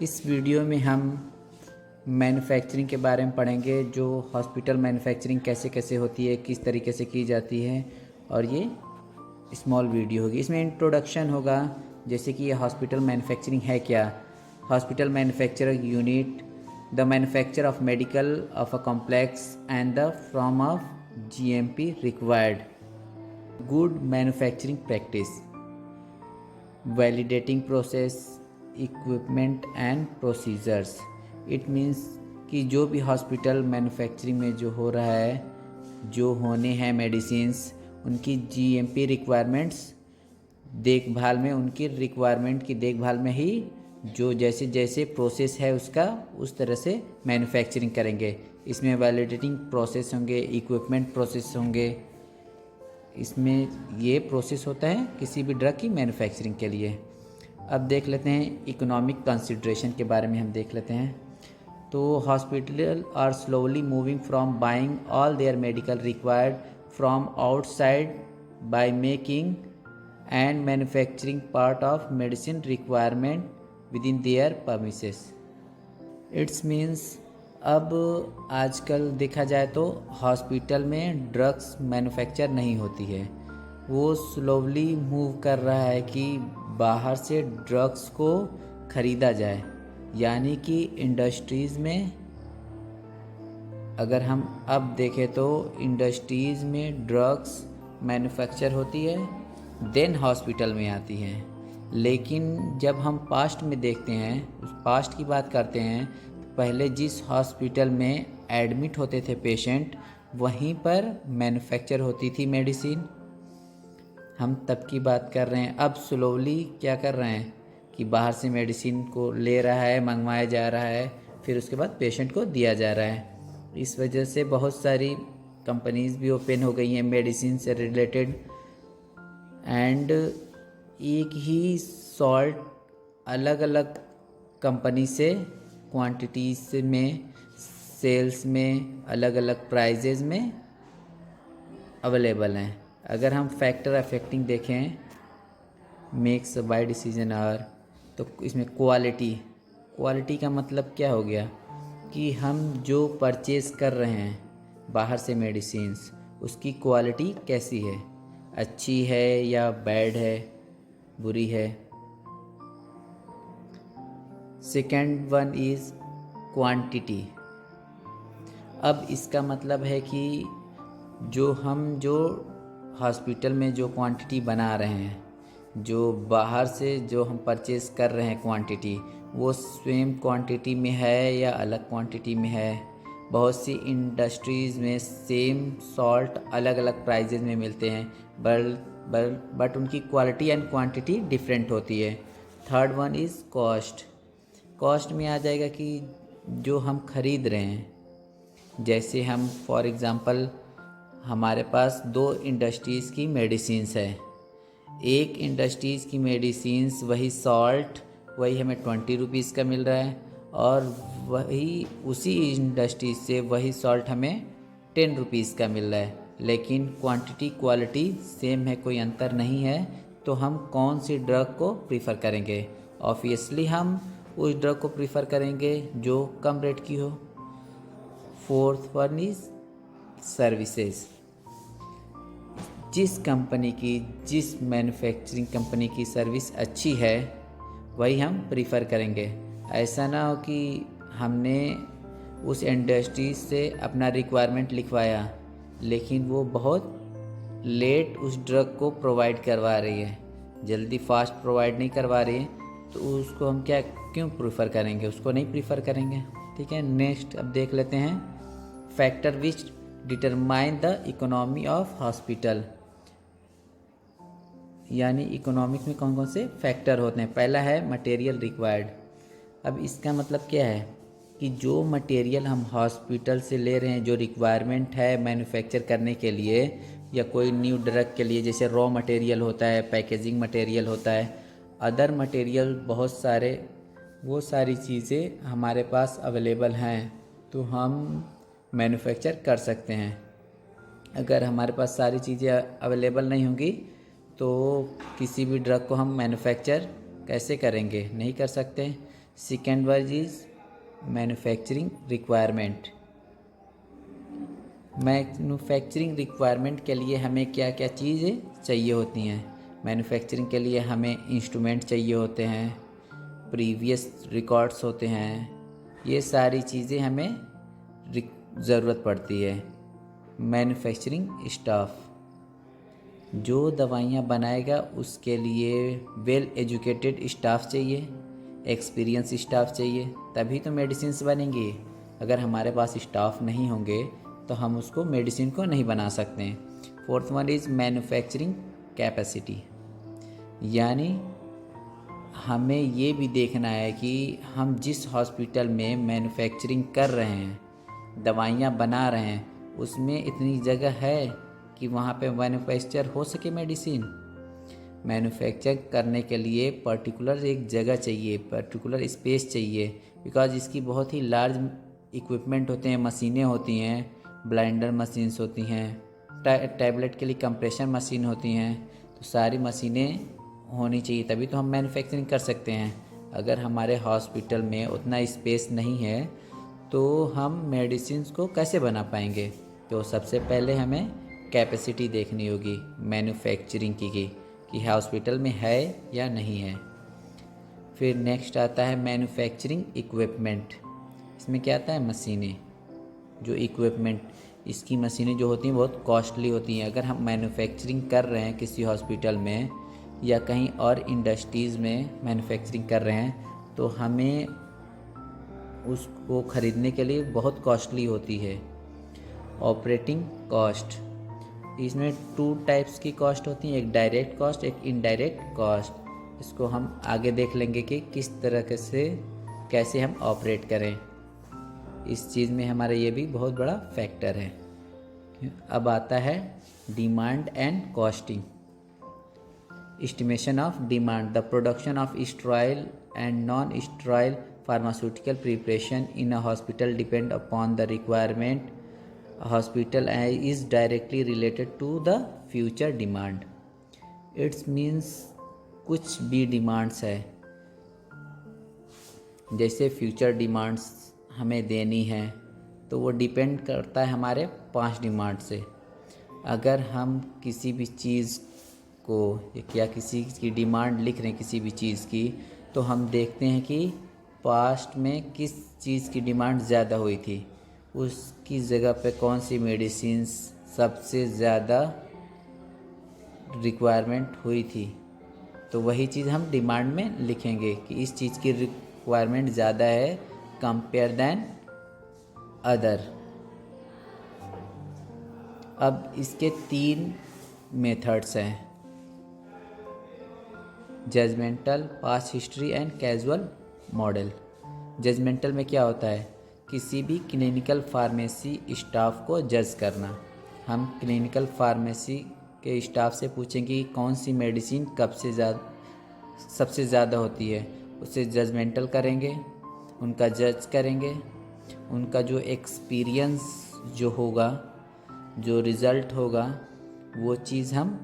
इस वीडियो में हम मैन्युफैक्चरिंग के बारे में पढ़ेंगे, जो हॉस्पिटल मैन्युफैक्चरिंग कैसे कैसे होती है, किस तरीके से की जाती है। और ये स्मॉल वीडियो होगी। इसमें इंट्रोडक्शन होगा, जैसे कि ये हॉस्पिटल मैन्युफैक्चरिंग है क्या। Hospital manufacturing unit the manufacture of medical of a complex and the from of GMP required good manufacturing practice validating process equipment and procedures. It means कि जो भी हॉस्पिटल मैन्युफैक्चरिंग में जो हो रहा है, जो होने हैं मेडिसिन्स, उनकी GMP रिक्वायरमेंट्स देखभाल में, उनकी रिक्वायरमेंट की देखभाल में ही जो जैसे जैसे प्रोसेस है उसका, उस तरह से मैन्युफैक्चरिंग करेंगे। इसमें वैलिडेटिंग प्रोसेस होंगे, इक्विपमेंट प्रोसेस होंगे। इसमें ये प्रोसेस होता है किसी भी ड्रग की मैन्युफैक्चरिंग के लिए। अब देख लेते हैं इकोनॉमिक कंसिड्रेशन के बारे में, हम देख लेते हैं। तो hospital are slowly moving from buying all their medical required from outside by making and manufacturing part of medicine requirement within their premises. It's means अब आजकल देखा जाए तो हॉस्पिटल में ड्रग्स मैन्युफैक्चर नहीं होती है। वो स्लोली मूव कर रहा है कि बाहर से ड्रग्स को ख़रीदा जाए, यानी कि इंडस्ट्रीज़ में अगर हम अब देखें तो इंडस्ट्रीज़ में ड्रग्स मैन्युफैक्चर होती है, देन हॉस्पिटल में आती हैं। लेकिन जब हम पास्ट में देखते हैं, उस पास्ट की बात करते हैं, तो पहले जिस हॉस्पिटल में एडमिट होते थे पेशेंट, वहीं पर मैन्युफैक्चर होती थी मेडिसिन। हम तब की बात कर रहे हैं। अब स्लोली क्या कर रहे हैं कि बाहर से मेडिसिन को ले रहा है, मंगवाया जा रहा है, फिर उसके बाद पेशेंट को दिया जा रहा है। इस वजह से बहुत सारी कंपनीज़ भी ओपन हो गई हैं मेडिसिन से रिलेटेड। एंड एक ही सॉल्ट अलग अलग कंपनी से क्वांटिटीज़ में, सेल्स में, अलग अलग प्राइजेज़ में अवेलेबल हैं। अगर हम फैक्टर अफेक्टिंग देखें मेक्स बाय डिसीजन आर, तो इसमें क्वालिटी का मतलब क्या हो गया कि हम जो परचेज़ कर रहे हैं बाहर से मेडिसिन्स, उसकी क्वालिटी कैसी है, अच्छी है या बैड है, बुरी है। Second one is quantity. अब इसका मतलब है कि जो हॉस्पिटल में जो क्वांटिटी बना रहे हैं, जो बाहर से जो हम परचेज़ कर रहे हैं क्वांटिटी, वो सेम क्वांटिटी में है या अलग क्वांटिटी में है। बहुत सी इंडस्ट्रीज़ में सेम सॉल्ट अलग अलग प्राइजेज़ में मिलते हैं, बट उनकी क्वालिटी एंड क्वांटिटी डिफरेंट होती है। थर्ड वन इज़ कॉस्ट में आ जाएगा कि जो हम खरीद रहे हैं, जैसे हम फॉर एग्ज़ाम्पल हमारे पास 2 इंडस्ट्रीज़ की मेडिसिन्स है। एक इंडस्ट्रीज़ की मेडिसिन्स वही सॉल्ट वही हमें 20 रुपीज़ का मिल रहा है, और वही उसी इंडस्ट्री से वही सॉल्ट हमें 10 रुपीज़ का मिल रहा है, लेकिन क्वांटिटी क्वालिटी सेम है, कोई अंतर नहीं है। तो हम कौन सी ड्रग को प्रीफ़र करेंगे? ऑब्वियसली हम उस ड्रग को प्रीफ़र करेंगे जो कम रेट की हो। Fourth one is services. जिस मैन्युफैक्चरिंग कंपनी की सर्विस अच्छी है वही हम प्रीफ़र करेंगे। ऐसा ना हो कि हमने उस इंडस्ट्री से अपना रिक्वायरमेंट लिखवाया, लेकिन वो बहुत लेट उस ड्रग को प्रोवाइड करवा रही है, जल्दी फास्ट प्रोवाइड नहीं करवा रही है, तो उसको हम क्यों प्रीफ़र करेंगे? उसको नहीं प्रीफ़र करेंगे। ठीक है, नेक्स्ट अब देख लेते हैं factor which determine the economy of hospital. यानी इकोनॉमिक में कौन कौन से फैक्टर होते हैं। पहला है मटेरियल रिक्वायर्ड। अब इसका मतलब क्या है कि जो मटेरियल हम हॉस्पिटल से ले रहे हैं, जो रिक्वायरमेंट है मैन्युफैक्चर करने के लिए या कोई न्यू ड्रग के लिए, जैसे रॉ मटेरियल होता है, पैकेजिंग मटेरियल होता है, अदर मटेरियल बहुत सारे, वो सारी चीज़ें हमारे पास अवेलेबल हैं, तो हम मैन्युफैक्चर कर सकते हैं। अगर हमारे पास सारी चीज़ें अवेलेबल नहीं होंगी तो किसी भी ड्रग को हम मैन्युफैक्चर कैसे करेंगे? नहीं कर सकते। Second word is manufacturing requirement. Manufacturing requirement के लिए हमें क्या क्या चीज़ें चाहिए होती हैं। मैन्युफैक्चरिंग के लिए हमें इंस्ट्रूमेंट चाहिए होते हैं, प्रीवियस रिकॉर्ड्स होते हैं, ये सारी चीज़ें हमें ज़रूरत पड़ती है। मैन्युफैक्चरिंग स्टाफ, जो दवाइयाँ बनाएगा उसके लिए वेल एजुकेटेड स्टाफ चाहिए, एक्सपीरियंस स्टाफ चाहिए, तभी तो मेडिसिन्स बनेंगी। अगर हमारे पास स्टाफ नहीं होंगे तो हम उसको मेडिसिन को नहीं बना सकते हैं। Fourth one is manufacturing capacity, यानी हमें ये भी देखना है कि हम जिस हॉस्पिटल में मैन्युफैक्चरिंग कर रहे हैं, दवाइयाँ बना रहे हैं, उसमें इतनी जगह है कि वहाँ पे मैन्युफैक्चर हो सके मेडिसिन। मैन्युफैक्चर करने के लिए पर्टिकुलर एक जगह चाहिए, पर्टिकुलर स्पेस चाहिए, बिकॉज इसकी बहुत ही लार्ज इक्विपमेंट होते हैं, मशीनें होती हैं, ब्लाइंडर मशीन्स होती हैं, टैबलेट के लिए कंप्रेशर मशीन होती हैं। तो सारी मशीनें होनी चाहिए, तभी तो हम मैन्युफैक्चरिंग कर सकते हैं। अगर हमारे हॉस्पिटल में उतना स्पेस नहीं है तो हम मेडिसिन्स को कैसे बना पाएंगे। तो सबसे पहले हमें कैपेसिटी देखनी होगी मैन्युफैक्चरिंग की कि हॉस्पिटल में है या नहीं है। फिर नेक्स्ट आता है मैन्युफैक्चरिंग इक्विपमेंट। इसमें क्या आता है, मशीनें, जो इक्विपमेंट, इसकी मशीनें जो होती हैं बहुत कॉस्टली होती हैं। अगर हम मैन्युफैक्चरिंग कर रहे हैं किसी हॉस्पिटल में या कहीं और इंडस्ट्रीज़ में मैन्युफैक्चरिंग कर रहे हैं तो हमें उसको ख़रीदने के लिए बहुत कॉस्टली होती है। ऑपरेटिंग कॉस्ट, इसमें 2 टाइप्स की कॉस्ट होती हैं, एक डायरेक्ट कॉस्ट, एक इनडायरेक्ट कॉस्ट। इसको हम आगे देख लेंगे कि किस तरह से कैसे हम ऑपरेट करें। इस चीज़ में हमारा ये भी बहुत बड़ा फैक्टर है। अब आता है demand and costing. Estimation of demand, the production of sterile and non sterile pharmaceutical preparation in a hospital depend upon the requirement a hospital is directly related to the future demand. It means कुछ भी demands है, जैसे future demands हमें देनी है तो वो depend करता है हमारे 5 डिमांड से। अगर हम किसी भी चीज़ को या किसी की डिमांड लिख रहे हैं किसी भी चीज़ की, तो हम देखते हैं कि पास्ट में किस चीज़ की डिमांड ज़्यादा हुई थी, उसकी जगह पे कौन सी मेडिसिन सबसे ज़्यादा रिक्वायरमेंट हुई थी, तो वही चीज़ हम डिमांड में लिखेंगे कि इस चीज़ की रिक्वायरमेंट ज़्यादा है कंपेयर दैन अदर। अब इसके 3 मेथड्स हैं, judgmental, past history and casual model. Judgmental में क्या होता है, किसी भी क्लिनिकल फार्मेसी स्टाफ को जज करना। हम क्लिनिकल फार्मेसी के स्टाफ से पूछेंगे कि कौन सी मेडिसिन कब से सबसे ज़्यादा होती है, उसे जजमेंटल करेंगे, उनका जज करेंगे, उनका जो एक्सपीरियंस जो होगा, जो रिज़ल्ट होगा, वो चीज़ हम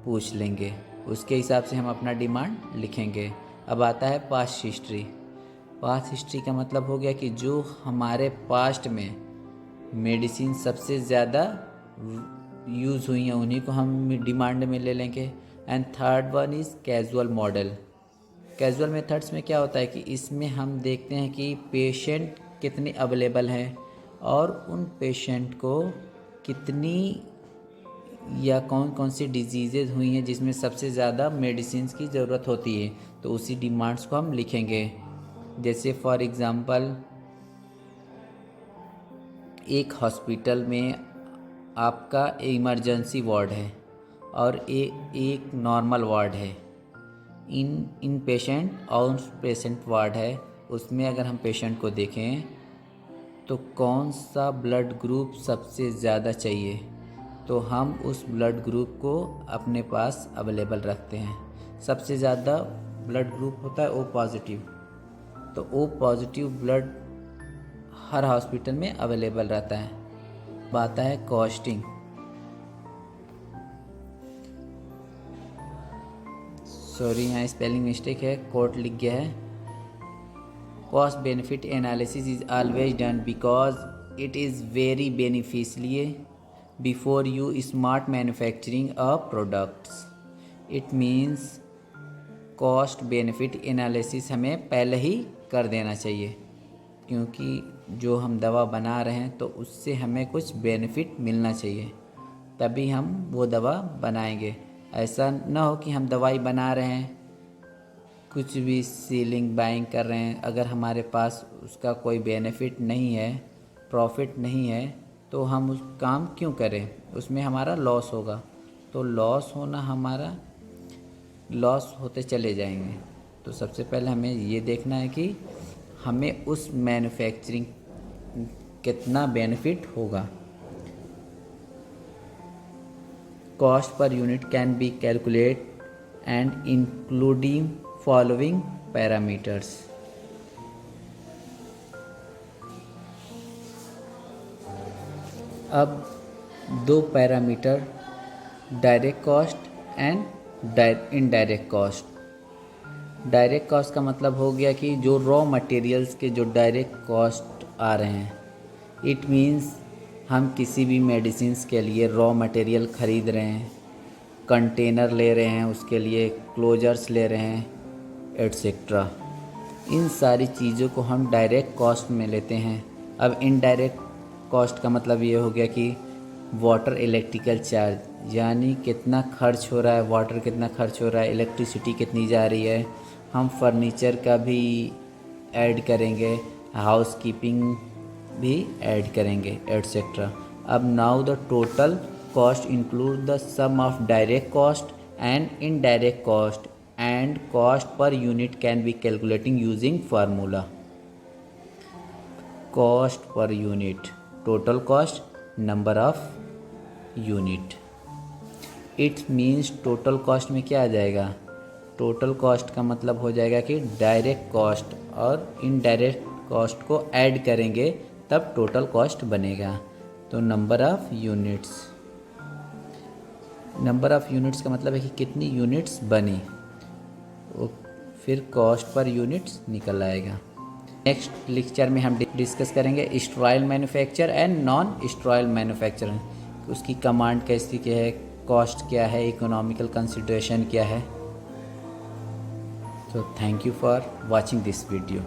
पूछ लेंगे, उसके हिसाब से हम अपना डिमांड लिखेंगे। अब आता है पास्ट हिस्ट्री। पास्ट हिस्ट्री का मतलब हो गया कि जो हमारे पास्ट में मेडिसिन सबसे ज़्यादा यूज़ हुई हैं उन्हीं को हम डिमांड में ले लेंगे। And third one is casual model. Casual methods में क्या होता है कि इसमें हम देखते हैं कि पेशेंट कितने अवेलेबल हैं और उन पेशेंट को कितनी या कौन कौन सी डिजीज़ेज हुई हैं जिसमें सबसे ज़्यादा मेडिसिन की ज़रूरत होती है, तो उसी डिमांड्स को हम लिखेंगे। जैसे फॉर एग्ज़ाम्पल एक हॉस्पिटल में आपका इमरजेंसी वार्ड है और एक नॉर्मल वार्ड है, इन पेशेंट और पेशेंट वार्ड है। उसमें अगर हम पेशेंट को देखें तो कौन सा ब्लड ग्रुप सबसे ज़्यादा चाहिए, तो हम उस ब्लड ग्रुप को अपने पास अवेलेबल रखते हैं। सबसे ज़्यादा ब्लड ग्रुप होता है ओ पॉजिटिव, तो ओ पॉजिटिव ब्लड हर हॉस्पिटल में अवेलेबल रहता है। बात है कॉस्टिंग। सॉरी, यहाँ स्पेलिंग मिस्टेक है, कोट लिख गया है, cost benefit analysis is always done because it is very beneficial before you start manufacturing a products. It means cost benefit analysis हमें पहले ही कर देना चाहिए, क्योंकि जो हम दवा बना रहे हैं तो उससे हमें कुछ बेनिफिट मिलना चाहिए, तभी हम वो दवा बनाएंगे। ऐसा ना हो कि हम दवाई बना रहे हैं, कुछ भी सीलिंग बाइंग कर रहे हैं, अगर हमारे पास उसका कोई बेनिफिट नहीं है, प्रॉफिट नहीं है, तो हम उस काम क्यों करें, उसमें हमारा लॉस होगा। तो लॉस होते चले जाएंगे। तो सबसे पहले हमें ये देखना है कि हमें उस मैन्युफैक्चरिंग कितना बेनिफिट होगा। Cost per unit can B calculate and including following parameters. अब दो parameter, direct cost and indirect cost. Direct cost का मतलब हो गया कि जो रॉ मटेरियल्स के जो डायरेक्ट कॉस्ट आ रहे हैं, इट मीन्स हम किसी भी मेडिसिन्स के लिए रॉ मटेरियल ख़रीद रहे हैं, कंटेनर ले रहे हैं, उसके लिए क्लोजर्स ले रहे हैं, एट्सेट्रा। इन सारी चीज़ों को हम डायरेक्ट कॉस्ट में लेते हैं। अब इनडायरेक्ट कॉस्ट का मतलब ये हो गया कि वाटर इलेक्ट्रिकल चार्ज, यानी कितना खर्च हो रहा है, वाटर कितना खर्च हो रहा है, इलेक्ट्रिसिटी कितनी जा रही है, हम फर्नीचर का भी ऐड करेंगे, हाउस कीपिंग भी ऐड करेंगे, एट्सेट्रा। अब now the total cost include the sum of direct cost and indirect cost and cost per unit can be calculating using formula. Cost per unit, total cost, number of unit. It means total cost में क्या आ जाएगा, total cost का मतलब हो जाएगा कि direct cost और indirect cost को ऐड करेंगे तब टोटल कॉस्ट बनेगा। तो number of units, number of units का मतलब है कि कितनी यूनिट्स बनी, फिर कॉस्ट पर यूनिट्स निकल आएगा। नेक्स्ट लेक्चर में हम डिस्कस करेंगे sterile manufacture and non sterile manufacture, उसकी कमांड कैसी क्या है, कॉस्ट क्या है, इकोनॉमिकल कंसिडरेशन क्या है। So thank you for watching this video.